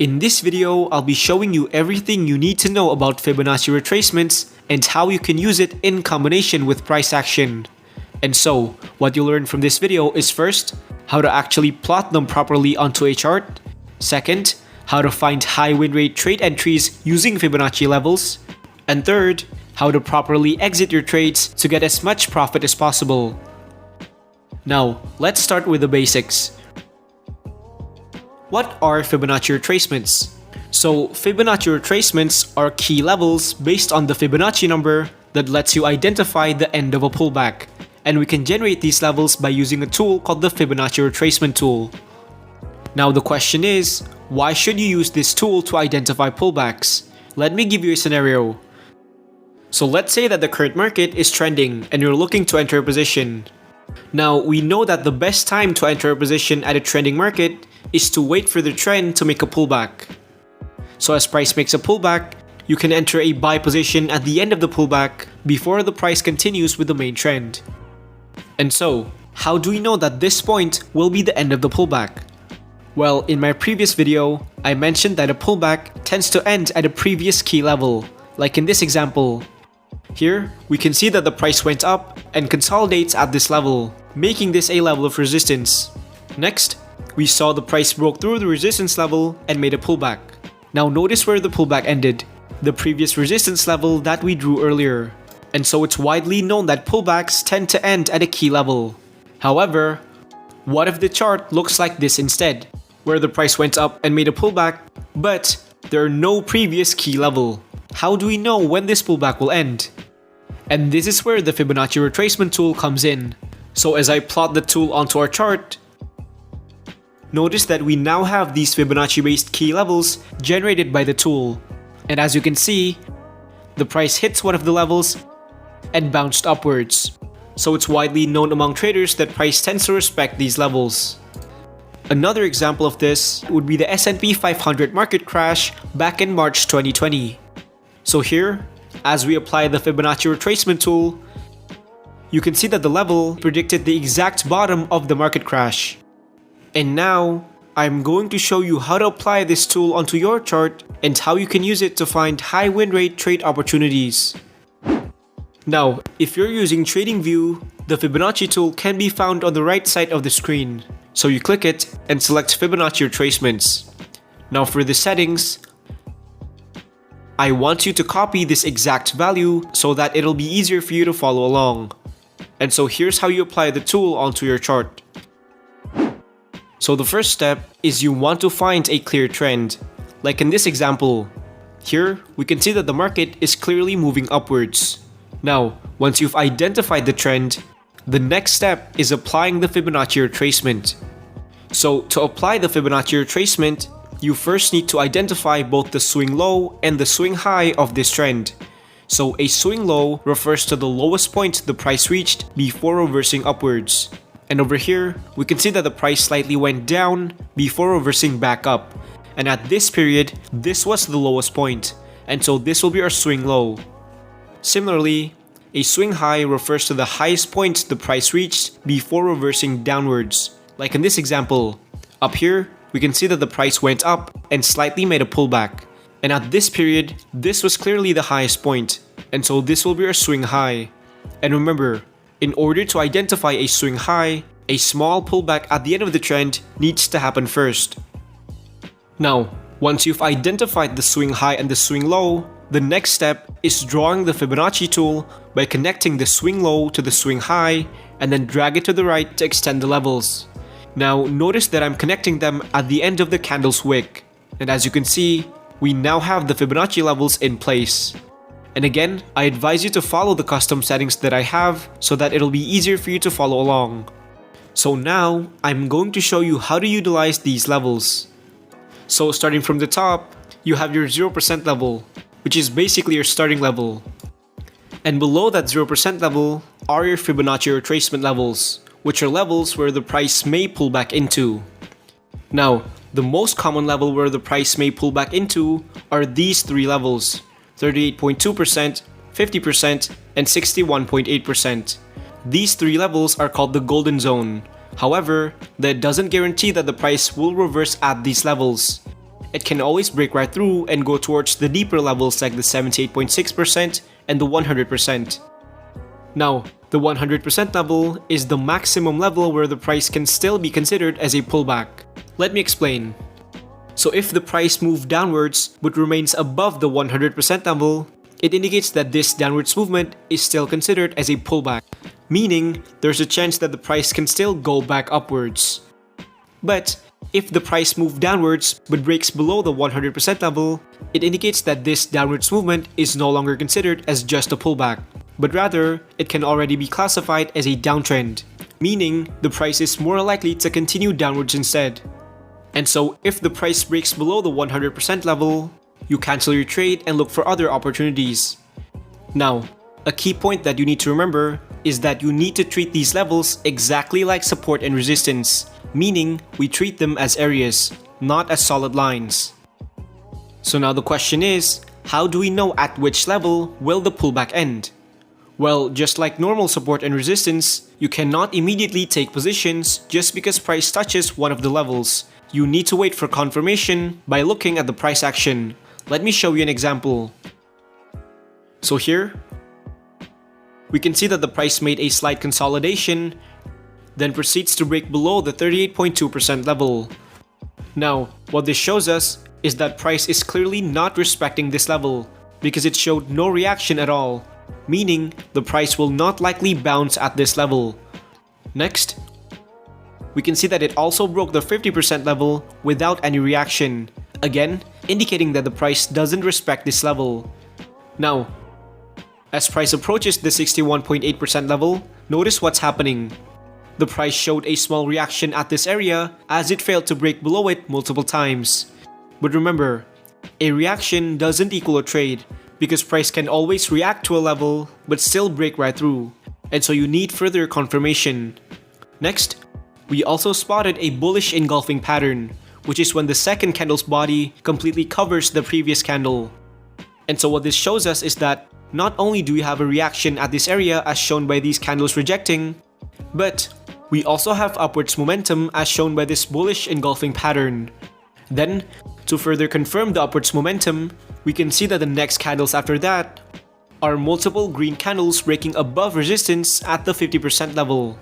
In this video, I'll be showing you everything you need to know about Fibonacci retracements and how you can use it in combination with price action. And so, what you'll learn from this video is first, how to actually plot them properly onto a chart. Second, how to find high win rate trade entries using Fibonacci levels. And third, how to properly exit your trades to get as much profit as possible. Now, let's start with the basics. What are Fibonacci retracements? So, Fibonacci retracements are key levels based on the Fibonacci number that lets you identify the end of a pullback. And we can generate these levels by using a tool called the Fibonacci Retracement tool. Now the question is, why should you use this tool to identify pullbacks? Let me give you a scenario. So let's say that the current market is trending and you're looking to enter a position. Now we know that the best time to enter a position at a trending market is to wait for the trend to make a pullback. So as price makes a pullback, you can enter a buy position at the end of the pullback before the price continues with the main trend. And so, how do we know that this point will be the end of the pullback? Well, in my previous video, I mentioned that a pullback tends to end at a previous key level, like in this example. Here, we can see that the price went up and consolidates at this level, making this a level of resistance. Next, we saw the price broke through the resistance level and made a pullback. Now notice where the pullback ended, the previous resistance level that we drew earlier. And so it's widely known that pullbacks tend to end at a key level. However, what if the chart looks like this instead, where the price went up and made a pullback, but there are no previous key level? How do we know when this pullback will end? And this is where the Fibonacci retracement tool comes in. So as I plot the tool onto our chart, notice that we now have these Fibonacci-based key levels generated by the tool. And as you can see, the price hits one of the levels and bounced upwards. So it's widely known among traders that price tends to respect these levels. Another example of this would be the S&P 500 market crash back in March 2020. So here, as we apply the Fibonacci retracement tool, you can see that the level predicted the exact bottom of the market crash. And now, I'm going to show you how to apply this tool onto your chart and how you can use it to find high win rate trade opportunities. Now, if you're using TradingView, the Fibonacci tool can be found on the right side of the screen. So you click it and select Fibonacci retracements. Now for the settings, I want you to copy this exact value so that it'll be easier for you to follow along. And so here's how you apply the tool onto your chart. So the first step is you want to find a clear trend. Like in this example, here we can see that the market is clearly moving upwards. Now, once you've identified the trend, the next step is applying the Fibonacci retracement. So to apply the Fibonacci retracement, you first need to identify both the swing low and the swing high of this trend. So a swing low refers to the lowest point the price reached before reversing upwards. And over here, we can see that the price slightly went down before reversing back up. And at this period, this was the lowest point. And so this will be our swing low. Similarly, a swing high refers to the highest point the price reached before reversing downwards. Like in this example, up here, we can see that the price went up and slightly made a pullback. And at this period, this was clearly the highest point. And so this will be our swing high. And remember, in order to identify a swing high, a small pullback at the end of the trend needs to happen first. Now, once you've identified the swing high and the swing low, the next step is drawing the Fibonacci tool by connecting the swing low to the swing high and then drag it to the right to extend the levels. Now notice that I'm connecting them at the end of the candle's wick. And as you can see, we now have the Fibonacci levels in place. And again, I advise you to follow the custom settings that I have so that it'll be easier for you to follow along. So now, I'm going to show you how to utilize these levels. So starting from the top, you have your 0% level, which is basically your starting level. And below that 0% level are your Fibonacci retracement levels, which are levels where the price may pull back into. Now, the most common level where the price may pull back into are these three levels: 38.2%, 50%, and 61.8%. These three levels are called the golden zone. However, that doesn't guarantee that the price will reverse at these levels. it can always break right through and go towards the deeper levels like the 78.6% and the 100%. Now, the 100% level is the maximum level where the price can still be considered as a pullback. Let me explain. So if the price moved downwards but remains above the 100% level, it indicates that this downwards movement is still considered as a pullback, meaning there's a chance that the price can still go back upwards. But if the price moved downwards but breaks below the 100% level, it indicates that this downwards movement is no longer considered as just a pullback, but rather it can already be classified as a downtrend, meaning the price is more likely to continue downwards instead. And so if the price breaks below the 100% level, you cancel your trade and look for other opportunities. Now, a key point that you need to remember is that you need to treat these levels exactly like support and resistance, meaning we treat them as areas, not as solid lines. So now the question is, how do we know at which level will the pullback end? Well, just like normal support and resistance, you cannot immediately take positions just because price touches one of the levels. You need to wait for confirmation by looking at the price action. Let me show you an example. So here, we can see that the price made a slight consolidation, then proceeds to break below the 38.2% level. Now, what this shows us is that price is clearly not respecting this level because it showed no reaction at all, meaning the price will not likely bounce at this level. Next, we can see that it also broke the 50% level without any reaction, again indicating that the price doesn't respect this level. Now, as price approaches the 61.8% level, notice what's happening. The price showed a small reaction at this area as it failed to break below it multiple times. But remember, a reaction doesn't equal a trade because price can always react to a level but still break right through, and so you need further confirmation. Next, we also spotted a bullish engulfing pattern, which is when the second candle's body completely covers the previous candle. And so what this shows us is that not only do we have a reaction at this area as shown by these candles rejecting, but we also have upwards momentum as shown by this bullish engulfing pattern. Then, to further confirm the upwards momentum, we can see that the next candles after that are multiple green candles breaking above resistance at the 50% level.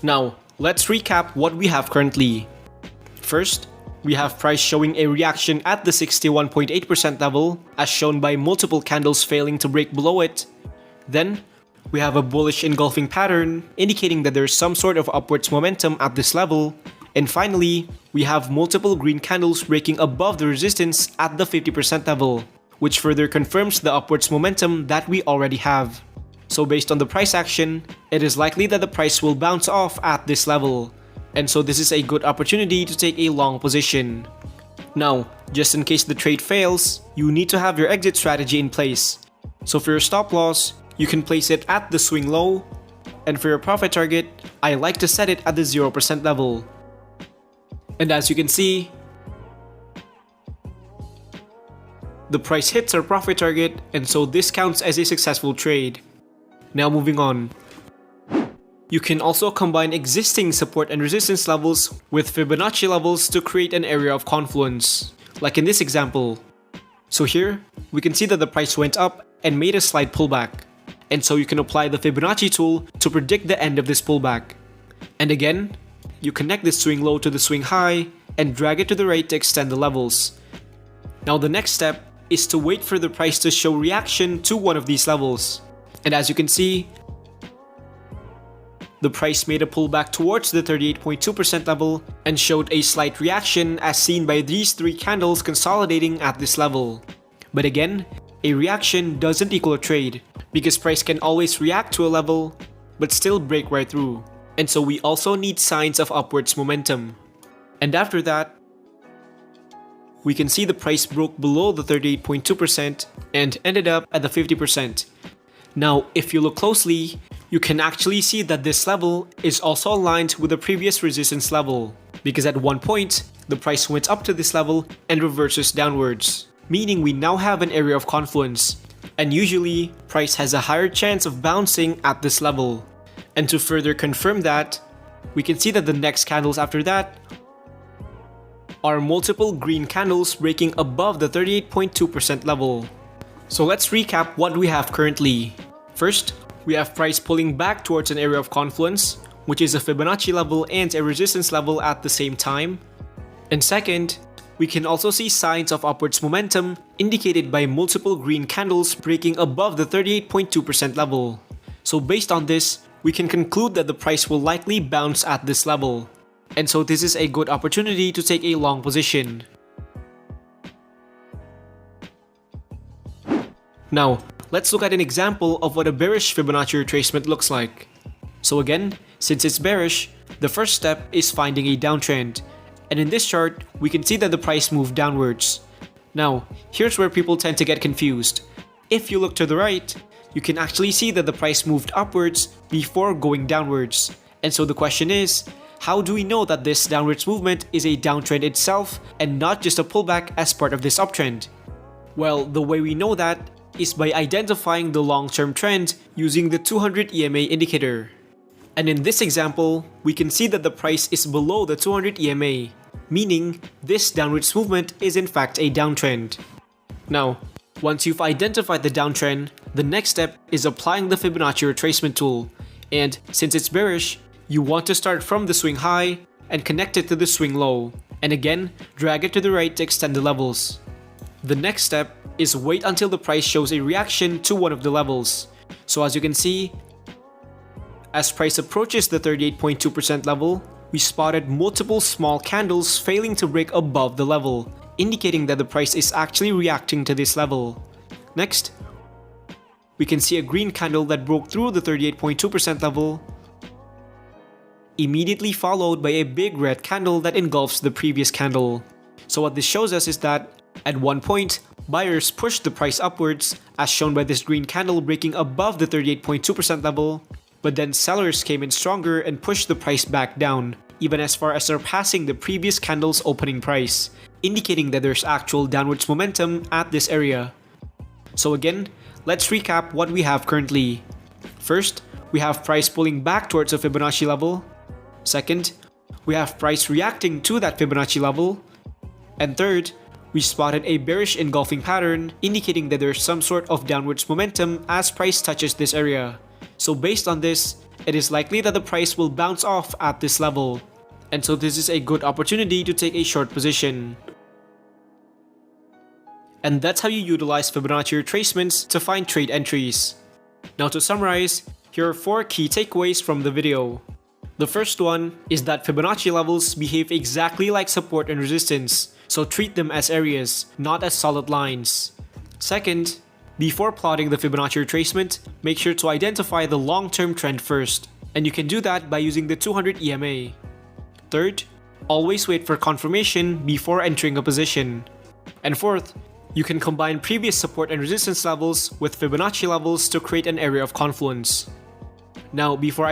Now, let's recap what we have currently. First, we have price showing a reaction at the 61.8% level as shown by multiple candles failing to break below it. Then, we have a bullish engulfing pattern indicating that there's some sort of upwards momentum at this level. And finally, we have multiple green candles breaking above the resistance at the 50% level, which further confirms the upwards momentum that we already have. So based on the price action, it is likely that the price will bounce off at this level. And so this is a good opportunity to take a long position. Now, just in case the trade fails, you need to have your exit strategy in place. So for your stop loss, you can place it at the swing low, and for your profit target, I like to set it at the 0% level. And as you can see, the price hits our profit target, and so this counts as a successful trade. Now moving on. You can also combine existing support and resistance levels with Fibonacci levels to create an area of confluence, like in this example. So here, we can see that the price went up and made a slight pullback, and so you can apply the Fibonacci tool to predict the end of this pullback. And again, you connect this swing low to the swing high and drag it to the right to extend the levels. Now the next step is to wait for the price to show reaction to one of these levels. And as you can see, the price made a pullback towards the 38.2% level and showed a slight reaction as seen by these three candles consolidating at this level. But again, a reaction doesn't equal a trade because price can always react to a level but still break right through. And so we also need signs of upwards momentum. And after that, we can see the price broke below the 38.2% and ended up at the 50%. Now, if you look closely, you can actually see that this level is also aligned with the previous resistance level, because at one point, the price went up to this level and reverses downwards, meaning we now have an area of confluence, and usually, price has a higher chance of bouncing at this level. And to further confirm that, we can see that the next candles after that are multiple green candles breaking above the 38.2% level. So let's recap what we have currently. First, we have price pulling back towards an area of confluence, which is a Fibonacci level and a resistance level at the same time. And second, we can also see signs of upwards momentum indicated by multiple green candles breaking above the 38.2% level. So based on this, we can conclude that the price will likely bounce at this level. And so this is a good opportunity to take a long position. Now, let's look at an example of what a bearish Fibonacci retracement looks like. So again, since it's bearish, the first step is finding a downtrend. And in this chart, we can see that the price moved downwards. Now, here's where people tend to get confused. If you look to the right, you can actually see that the price moved upwards before going downwards. And so the question is, how do we know that this downwards movement is a downtrend itself and not just a pullback as part of this uptrend? Well, the way we know that is by identifying the long-term trend using the 200 EMA indicator. And in this example, we can see that the price is below the 200 EMA, meaning this downwards movement is in fact a downtrend. Now, once you've identified the downtrend, the next step is applying the Fibonacci retracement tool. And since it's bearish, you want to start from the swing high and connect it to the swing low. And again, drag it to the right to extend the levels. The next step is wait until the price shows a reaction to one of the levels. So as you can see, as price approaches the 38.2% level, we spotted multiple small candles failing to break above the level, indicating that the price is actually reacting to this level. Next, we can see a green candle that broke through the 38.2% level, immediately followed by a big red candle that engulfs the previous candle. So what this shows us is that at one point, buyers pushed the price upwards, as shown by this green candle breaking above the 38.2% level, but then sellers came in stronger and pushed the price back down, even as far as surpassing the previous candle's opening price, indicating that there's actual downwards momentum at this area. So again, let's recap what we have currently. First, we have price pulling back towards a Fibonacci level. Second, we have price reacting to that Fibonacci level. And third, we spotted a bearish engulfing pattern indicating that there's some sort of downwards momentum as price touches this area. So based on this, it is likely that the price will bounce off at this level. And so this is a good opportunity to take a short position. And that's how you utilize Fibonacci retracements to find trade entries. Now to summarize, here are 4 key takeaways from the video. The first one is that Fibonacci levels behave exactly like support and resistance, so treat them as areas, not as solid lines. Second, before plotting the Fibonacci retracement, make sure to identify the long-term trend first, and you can do that by using the 200 EMA. Third, always wait for confirmation before entering a position. And fourth, you can combine previous support and resistance levels with Fibonacci levels to create an area of confluence. Now, before I